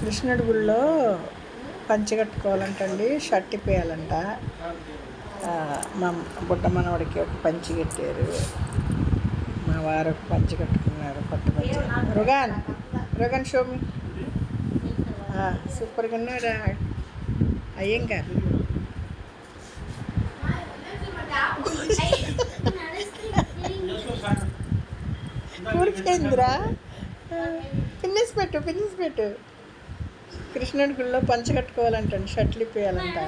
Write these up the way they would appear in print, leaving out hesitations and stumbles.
కృష్ణుడి గుళ్ళో పంచె కట్టుకోవాలంటండి, షర్ట్ ఇప్పేయాలంట. మా బుడ్డ మనవడికి ఒక పంచి కట్టారు, మా వారు ఒక పంచి కట్టుకున్నారు, కొత్త పంచి. రుగాన్ షోమి సూపర్గా ఉన్నారా అయ్యంగా. ఊరికేంద్రా పిన్నేసి పెట్టు. కృష్ణుడి గుళ్ళో పంచ కట్టుకోవాలంటండి, షర్ట్లు ఇప్పేయాలంట.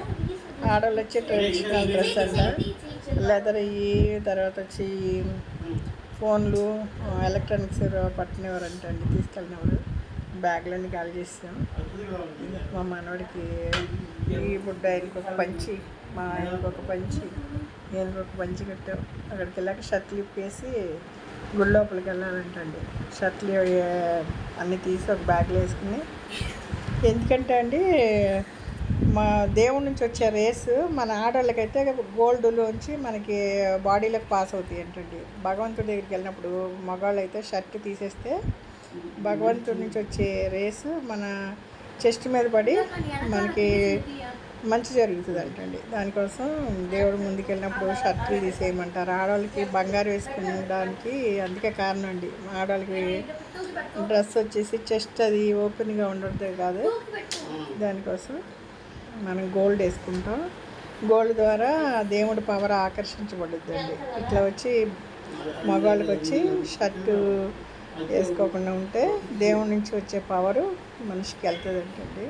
ఆడవాళ్ళు వచ్చి ట్రెడిషనల్ డ్రెస్ అంట, లెదర్ అయ్యి, తర్వాత వచ్చి ఫోన్లు, ఎలక్ట్రానిక్స్ పట్టినవారంటండి, తీసుకెళ్ళినవారు. బ్యాగ్లన్నీ ఖాళీ చేస్తాం. మా మనవాడికి ఈ బుడ్డ ఆయనకి ఒక పంచి, మా ఆయనకి ఒక పంచి, నేను ఒక పంచి కట్టాం. అక్కడికి వెళ్ళాక షర్ట్లు ఇప్పేసి గుడి లోపలికి వెళ్ళాలంటండి. షర్ట్లు అన్నీ తీసి ఒక బ్యాగ్లో వేసుకుని, ఎందుకంటే అండి మా దేవుడి నుంచి వచ్చే రేసు మన ఆడవాళ్ళకైతే గోల్డ్లోంచి మనకి బాడీలోకి పాస్ అవుతాయి ఏంటండి. భగవంతుడి దగ్గరికి వెళ్ళినప్పుడు మగవాళ్ళు అయితే షర్ట్ తీసేస్తే భగవంతుడి నుంచి వచ్చే రేసు మన చెస్ట్ మీద పడి మనకి మంచి జరుగుతుంది అంటండి. దానికోసం దేవుడు ముందుకు వెళ్ళినప్పుడు షర్ట్లు తీసేయమంటారు. ఆడవాళ్ళకి బంగారు వేసుకునడానికి అందుకే కారణం అండి. ఆడవాళ్ళకి డ్రెస్ వచ్చేసి చెస్ట్ అది ఓపెన్గా ఉండదు కాదు, దానికోసం మనం గోల్డ్ వేసుకుంటాం. గోల్డ్ ద్వారా దేవుడి పవర్ ఆకర్షించబడుద్దండి. ఇట్లా వచ్చి మగవాళ్ళకి వచ్చి షర్టు వేసుకోకుండా ఉంటే దేవుడి నుంచి వచ్చే పవరు మనిషికి వెళ్తుంది అంటండి.